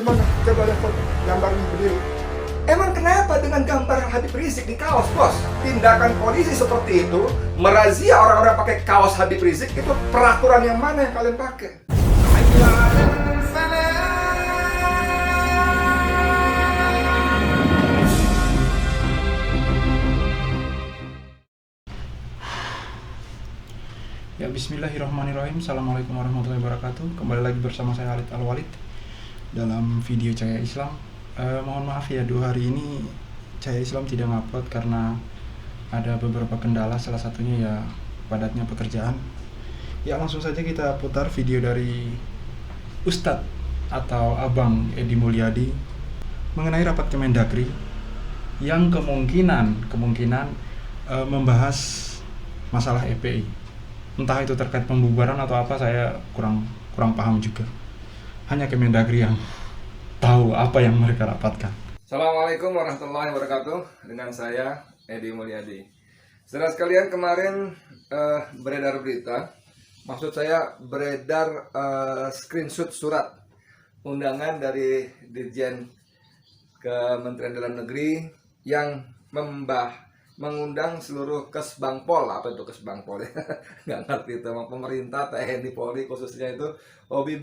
Gimana? Coba lihat foto gambarnya berdiri. Emang kenapa dengan gambar Habib Rizik di kaos, bos? Tindakan polisi seperti itu, merazia orang-orang pakai kaos Habib Rizik, itu peraturan yang mana yang kalian pakai? Ya, bismillahirrahmanirrahim. Assalamualaikum warahmatullahi wabarakatuh. Kembali lagi bersama saya Khalid Al-Walid dalam video Cahaya Islam. Mohon maaf ya, 2 hari ini Cahaya Islam tidak ngupload karena ada beberapa kendala, salah satunya ya padatnya pekerjaan. Ya, langsung saja kita putar video dari Ustadz atau Abang Edi Mulyadi mengenai rapat Kemendagri yang kemungkinan membahas masalah EPI. Entah itu terkait pembubaran atau apa, saya kurang paham juga. Hanya Kemendagri yang tahu apa yang mereka rapatkan. Assalamualaikum warahmatullahi wabarakatuh. Dengan saya Edi Mulyadi. Saudara sekalian, kemarin beredar berita, maksud saya beredar screenshot surat undangan dari Dirjen Kementerian Dalam Negeri yang mengundang seluruh Kesbangpol. Apa itu Kesbangpol ya? Nggak ngerti itu. Pemerintah, TNI, Polri khususnya itu hobi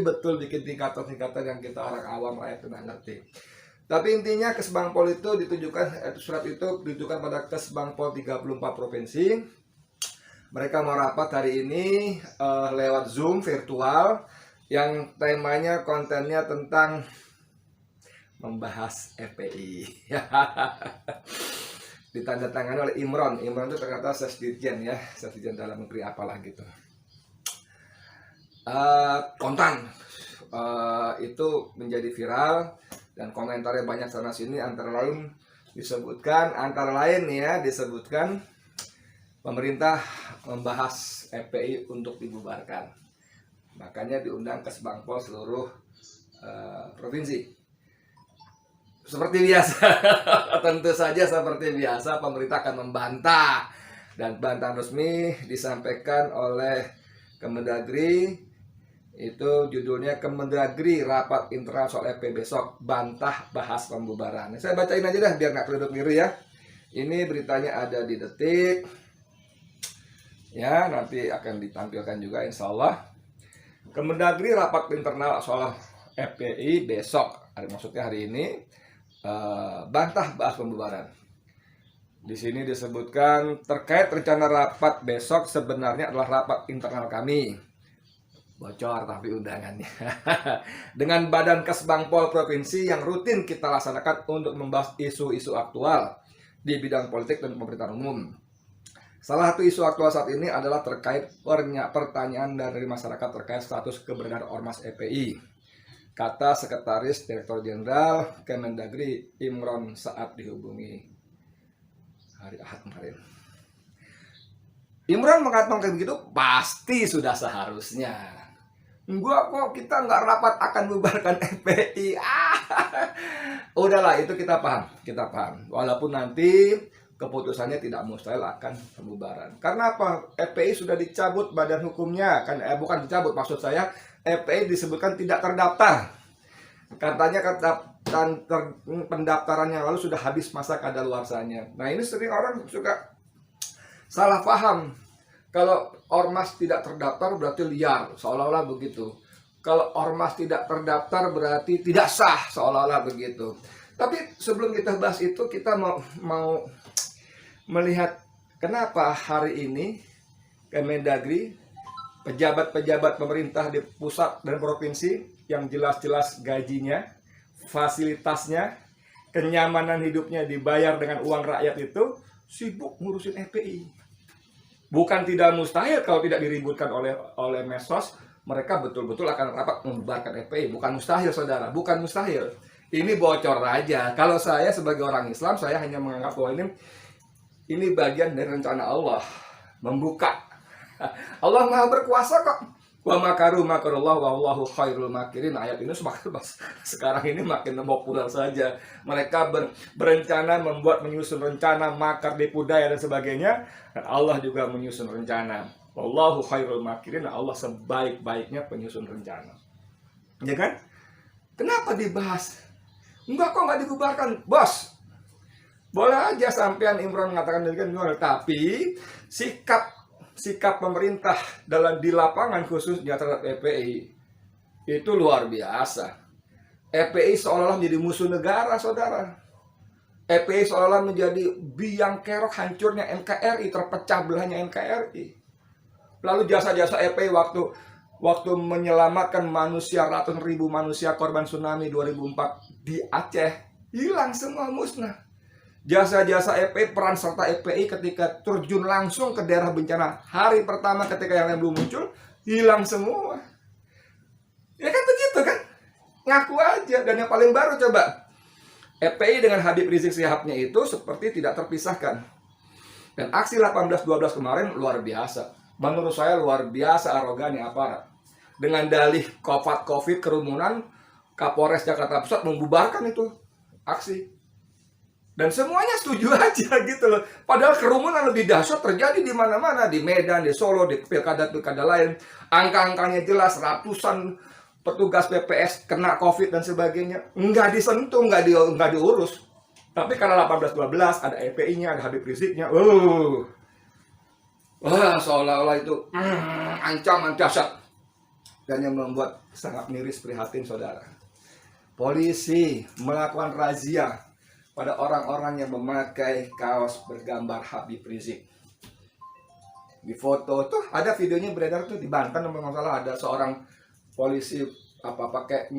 betul bikin tingkatan-tingkatan yang kita orang awam rakyat nggak ngerti. Tapi intinya Kesbangpol itu ditujukan, surat itu ditujukan pada Kesbangpol 34 provinsi. Mereka mau rapat hari ini lewat Zoom virtual yang temanya, kontennya tentang membahas EPI. Ditandatangani oleh Imron itu ternyata Sesdirjen ya, Sesdirjen Dalam Negeri apalah gitu. Kontan itu menjadi viral dan komentarnya banyak sana sini, antara lain disebutkan pemerintah membahas EPI untuk dibubarkan. Makanya diundang Kesbangpol seluruh provinsi. Seperti biasa, tentu saja seperti biasa pemerintah akan membantah, dan bantahan resmi disampaikan oleh Kemendagri. Itu judulnya Kemendagri Rapat Internal Soal EP Besok, Bantah Bahas Pembubaran. Saya bacain aja dah biar nggak keliru ya. Ini beritanya ada di Detik. Ya, nanti akan ditampilkan juga insya Allah. Kemendagri Rapat Internal Soal FPI Besok, maksudnya hari ini. Bantah bahas pembubaran. Di sini disebutkan terkait rencana rapat besok sebenarnya adalah rapat internal kami. Bocor tapi undangannya. Dengan Badan Kesbangpol provinsi yang rutin kita laksanakan untuk membahas isu-isu aktual di bidang politik dan pemerintahan umum. Salah satu isu aktual saat ini adalah terkait pertanyaan dari masyarakat terkait status keberadaan Ormas EPI. Kata Sekretaris Direktur Jenderal Kemendagri Imron saat dihubungi hari Ahad kemarin. Imron mengatakan begitu, pasti sudah seharusnya. Kita nggak rapat akan bubarkan FPI. Udahlah, itu kita paham. Walaupun nanti keputusannya tidak mustahil akan pembubaran. Karena apa? FPI sudah dicabut badan hukumnya, bukan dicabut, maksud saya FPI disebutkan tidak terdaftar. Katanya pendaftarannya lalu sudah habis masa kadaluarsanya. Nah, ini sering orang suka salah paham. Kalau ormas tidak terdaftar berarti liar, seolah-olah begitu. Kalau ormas tidak terdaftar berarti tidak sah, seolah-olah begitu. Tapi sebelum kita bahas itu, kita mau melihat kenapa hari ini Kemendagri, pejabat-pejabat pemerintah di pusat dan provinsi yang jelas-jelas gajinya, fasilitasnya, kenyamanan hidupnya dibayar dengan uang rakyat itu sibuk ngurusin EPI. Bukan tidak mustahil kalau tidak diributkan oleh medsos, mereka betul-betul akan rapat membubarkan EPI. Bukan mustahil, saudara, bukan mustahil. Ini bocor aja. Kalau saya sebagai orang Islam, saya hanya menganggap bahwa ini bagian dari rencana Allah membuka. Allah Maha berkuasa kok. Wa makaru makarullah wallahu khairul makirin. Ayat ini sekarang ini makin populer saja. Mereka berencana menyusun rencana, makar, tipu daya dan sebagainya. Dan Allah juga menyusun rencana. Wallahu khairul makirin. Allah sebaik-baiknya penyusun rencana. Ya kan? Kenapa dibahas? Enggak kok, nggak dibubarkan, bos. Boleh aja sampean Imron mengatakan demikian, tapi sikap pemerintah di lapangan khususnya terhadap FPI itu luar biasa. FPI seolah-olah menjadi musuh negara, saudara. FPI seolah-olah menjadi biang kerok hancurnya NKRI, terpecah belahnya NKRI. Lalu jasa-jasa FPI waktu menyelamatkan manusia, ratusan ribu manusia korban tsunami 2004 di Aceh, hilang semua, musnah. Jasa-jasa FPI, peran serta FPI ketika terjun langsung ke daerah bencana hari pertama ketika yang lain belum muncul, hilang semua. Ya kan begitu kan? Ngaku aja. Dan yang paling baru coba, FPI dengan Habib Rizik Sihabnya itu seperti tidak terpisahkan. Dan aksi 18-12 kemarin luar biasa. Menurut saya luar biasa arogannya aparat. Dengan dalih COVID kerumunan, Kapolres Jakarta Pusat membubarkan itu aksi. Dan semuanya setuju aja gitu loh. Padahal kerumunan lebih dahsyat terjadi di mana-mana, di Medan, di Solo, di pilkada-pilkada lain. Angka-angkanya jelas, ratusan petugas PPS kena COVID dan sebagainya. Nggak disentuh, nggak diurus. Tapi karena 18-12 ada FPI-nya, ada Habib Riziknya. Wah, seolah-olah itu ancaman dahsyat. Dan yang membuat sangat miris prihatin, saudara. Polisi melakukan razia pada orang-orang yang memakai kaos bergambar Habib Rizik. Di foto tuh ada videonya beredar tuh di Banten, kalau salah, ada seorang polisi pakai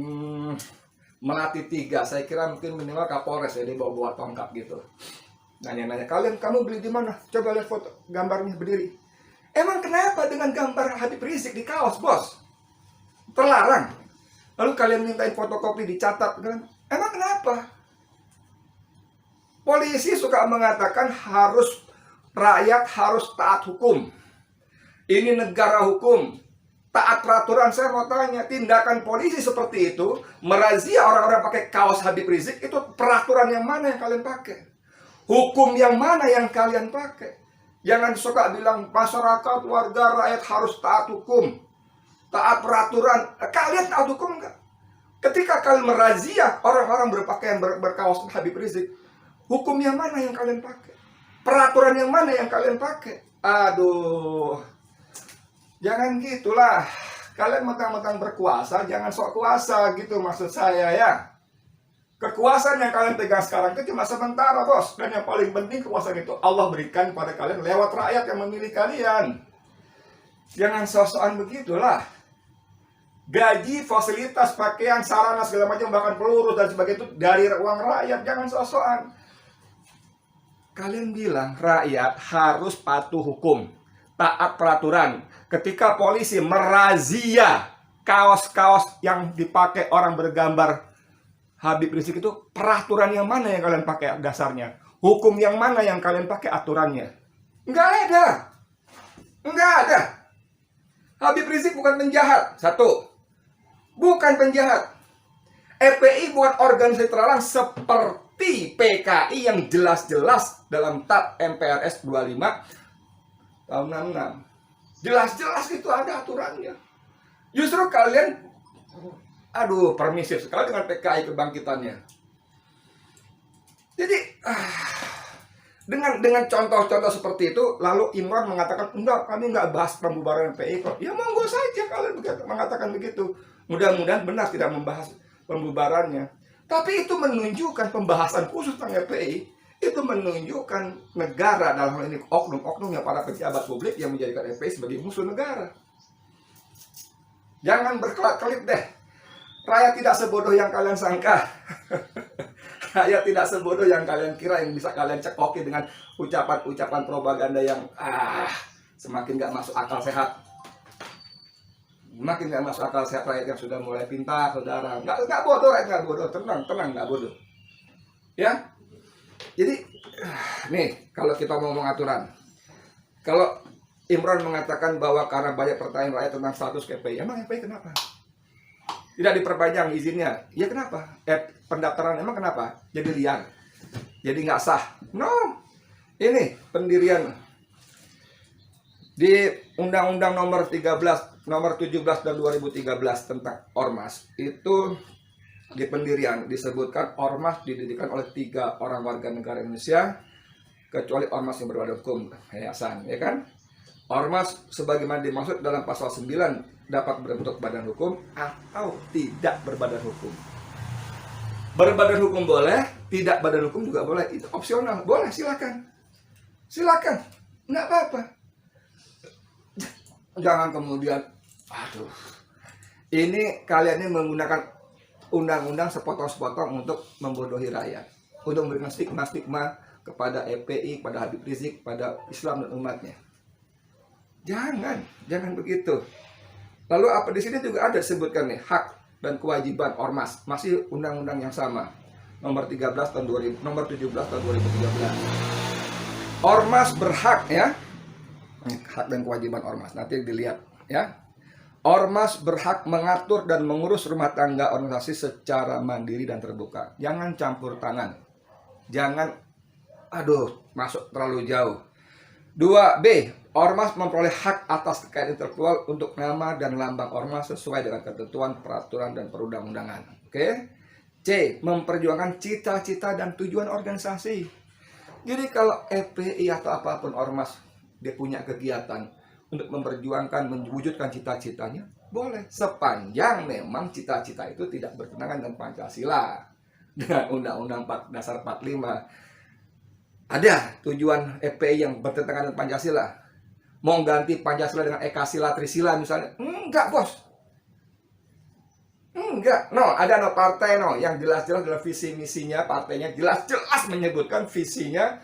melati 3. Saya kira mungkin minimal Kapolres ya, dia bawa tongkat gitu. Nanya-nanya, kamu beli di mana? Coba lihat foto gambarnya berdiri. Emang kenapa dengan gambar Habib Rizik di kaos, bos? Terlarang. Lalu kalian mintain fotokopi dicatat kan? Emang kenapa? Polisi suka mengatakan rakyat harus taat hukum. Ini negara hukum, taat peraturan. Saya mau tanya, tindakan polisi seperti itu, merazia orang-orang pakai kaos Habib Rizik, itu peraturan yang mana yang kalian pakai? Hukum yang mana yang kalian pakai? Jangan suka bilang masyarakat, warga, rakyat harus taat hukum, taat peraturan. Kalian taat hukum enggak? Ketika kalian merazia orang-orang berpakaian berkaos Habib Rizik, hukum yang mana yang kalian pakai? Peraturan yang mana yang kalian pakai? Aduh, jangan gitulah. Kalian mentang-mentang berkuasa, jangan sok kuasa gitu maksud saya ya. Kekuasaan yang kalian pegang sekarang itu cuma sementara, bos. Dan yang paling penting kekuasaan itu Allah berikan pada kalian lewat rakyat yang memilih kalian. Jangan sok-sokan begitulah. Gaji, fasilitas, pakaian, sarana, segala macam, bahkan peluru dan sebagainya itu dari uang rakyat. Jangan sok-sokan. Kalian bilang rakyat harus patuh hukum, taat peraturan. Ketika polisi merazia kaos-kaos yang dipakai orang bergambar Habib Rizik, itu peraturan yang mana yang kalian pakai dasarnya? Hukum yang mana yang kalian pakai aturannya? Nggak ada. Nggak ada. Habib Rizik bukan penjahat. Satu. Bukan penjahat. FPI bukan organisasi terlarang seperti PKI yang jelas-jelas dalam TAP MPRS 25 tahun 66. Jelas-jelas itu ada aturannya. Justru kalian permisif sekali dengan PKI kebangkitannya. Jadi dengan contoh-contoh seperti itu, lalu Imron mengatakan, enggak, kami enggak bahas pembubaran PKI kok. Ya monggo saja kalian mengatakan begitu. Mudah-mudahan benar tidak membahas pembubarannya. Tapi itu menunjukkan pembahasan khusus tentang FPI, itu menunjukkan negara, dalam hal ini oknum-oknum yang para pejabat publik yang menjadikan FPI sebagai musuh negara. Jangan berkelip-kelip deh. Rakyat tidak sebodoh yang kalian sangka. Rakyat tidak sebodoh yang kalian kira, yang bisa kalian cekoki dengan ucapan-ucapan propaganda yang semakin gak masuk akal sehat. Makin gak masuk akal sehat rakyat yang sudah mulai pintar, saudara. Nggak bodoh, rakyat nggak bodoh. Tenang, nggak bodoh. Ya. Jadi, nih, kalau kita ngomong aturan. Kalau Imron mengatakan bahwa karena banyak pertanyaan rakyat tentang status FPI, emang FPI kenapa? Tidak diperpanjang izinnya. Ya kenapa? Pendaftaran emang kenapa? Jadi liar. Jadi nggak sah. No. Ini pendirian di Undang-Undang nomor 17 dan 2013 tentang Ormas itu di pendirian disebutkan ormas didirikan oleh 3 orang warga negara Indonesia, kecuali ormas yang berbadan hukum, yayasan, ya kan? Ormas sebagaimana dimaksud dalam pasal 9 dapat berbentuk badan hukum atau tidak berbadan hukum. Berbadan hukum boleh, tidak badan hukum juga boleh, itu opsional, boleh, silakan, nggak apa-apa. Jangan kemudian, aduh, ini kalian ini menggunakan undang-undang sepotong-sepotong untuk membodohi rakyat, untuk memberikan stigma-stigma kepada FPI, kepada Habib Rizik, pada Islam dan umatnya. Jangan begitu. Lalu apa di sini juga ada disebutkan nih hak dan kewajiban ormas, masih undang-undang yang sama, nomor 13 tahun 2000, nomor 17 tahun 2013. Ormas berhak, ya, hak dan kewajiban ormas. Nanti dilihat, ya. Ormas berhak mengatur dan mengurus rumah tangga organisasi secara mandiri dan terbuka. Jangan campur tangan. Jangan, masuk terlalu jauh. 2B, ormas memperoleh hak atas kekayaan intelektual untuk nama dan lambang ormas sesuai dengan ketentuan peraturan dan perundang-undangan. Oke. C, memperjuangkan cita-cita dan tujuan organisasi. Jadi kalau FPI atau apapun ormas dia punya kegiatan untuk memperjuangkan, mewujudkan cita-citanya, boleh, sepanjang memang cita-cita itu tidak bertentangan dengan Pancasila, dengan Undang-Undang Dasar 45. Ada tujuan FPI yang bertentangan dengan Pancasila, mau ganti Pancasila dengan Ekasila, Trisila misalnya, enggak bos, enggak. Ada partai yang jelas-jelas dalam visi misinya, partainya jelas-jelas menyebutkan visinya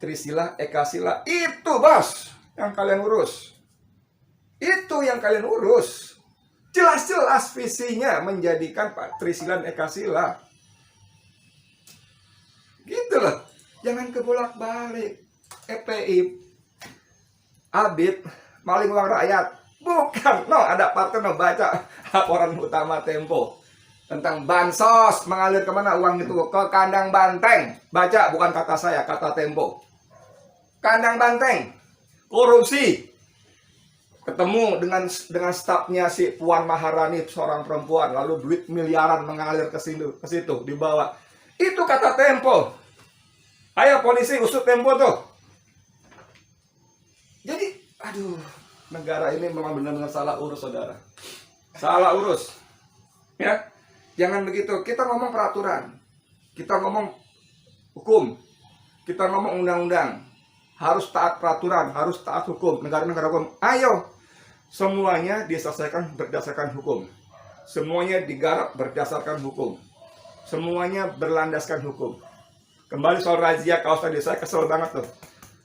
Trisila, Ekasila, itu bos yang kalian urus, itu yang kalian urus, jelas-jelas visinya menjadikan Trisila dan Ekasila, gitu loh. Jangan kebolak-balik. FPI, Habib, maling uang rakyat. Bukan. Ada partai baca laporan utama Tempo tentang bansos mengalir kemana uang itu, ke kandang banteng. Baca, bukan kata saya, kata Tempo. Kandang banteng, korupsi. Ketemu dengan stafnya si Puan Maharani, seorang perempuan, lalu duit miliaran mengalir ke situ dibawa. Itu kata Tempo. Ayo polisi usut Tempo tuh. Jadi, negara ini memang benar-benar salah urus, saudara. Salah urus. Ya, jangan begitu. Kita ngomong peraturan, kita ngomong hukum, kita ngomong undang-undang. Harus taat peraturan, harus taat hukum. Negara-negara hukum. Ayo, semuanya diselesaikan berdasarkan hukum. Semuanya digarap berdasarkan hukum. Semuanya berlandaskan hukum. Kembali soal razia kaos tadi, saya kesel banget tuh.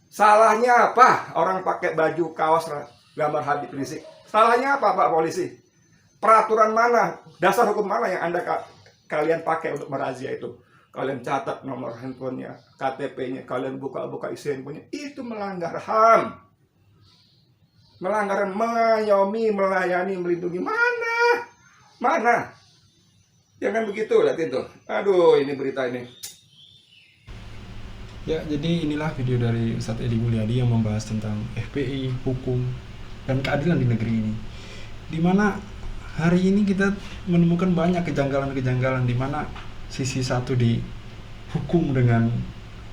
Salahnya apa orang pakai baju kaos gambar Habib Rizik? Salahnya apa Pak Polisi? Peraturan mana, dasar hukum mana yang kalian pakai untuk merazia itu? Kalian catat nomor handphonenya, KTP-nya, kalian buka isi handphonenya. Itu melanggar HAM. Melanggar HAM, mengayomi, melayani, melindungi. Mana? Jangan begitu, lihat itu. Ini berita ini. Ya, jadi inilah video dari Ustadz Edi Mulyadi yang membahas tentang FPI, hukum, dan keadilan di negeri ini. Dimana hari ini kita menemukan banyak kejanggalan-kejanggalan, dimana sisi satu dihukum dengan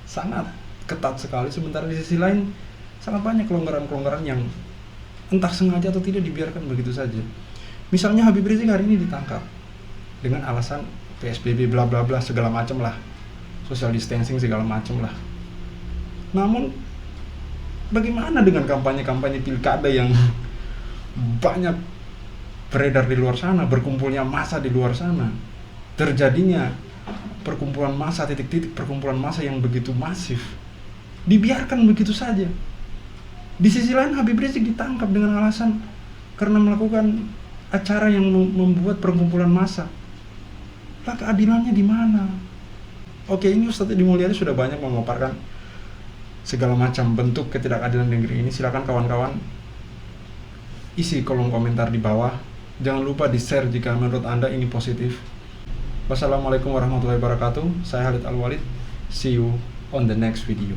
sangat ketat sekali, sementara di sisi lain sangat banyak kelonggaran-kelonggaran yang entah sengaja atau tidak dibiarkan begitu saja. Misalnya Habib Rizik hari ini ditangkap dengan alasan PSBB bla bla bla segala macam lah, social distancing segala macam lah. Namun bagaimana dengan kampanye-kampanye pilkada yang banyak beredar di luar sana, berkumpulnya massa di luar sana, terjadinya perkumpulan massa, titik-titik perkumpulan massa yang begitu masif, dibiarkan begitu saja. Di sisi lain Habib Rizik ditangkap dengan alasan karena melakukan acara yang membuat perkumpulan massa. Lah, keadilannya di mana? Oke, ini Ustadz Edi Mulyadi sudah banyak memaparkan segala macam bentuk ketidakadilan negeri ini. Silakan kawan-kawan isi kolom komentar di bawah. Jangan lupa di-share jika menurut Anda ini positif. Wassalamualaikum warahmatullahi wabarakatuh. Saya Khalid Al-Walid. See you on the next video.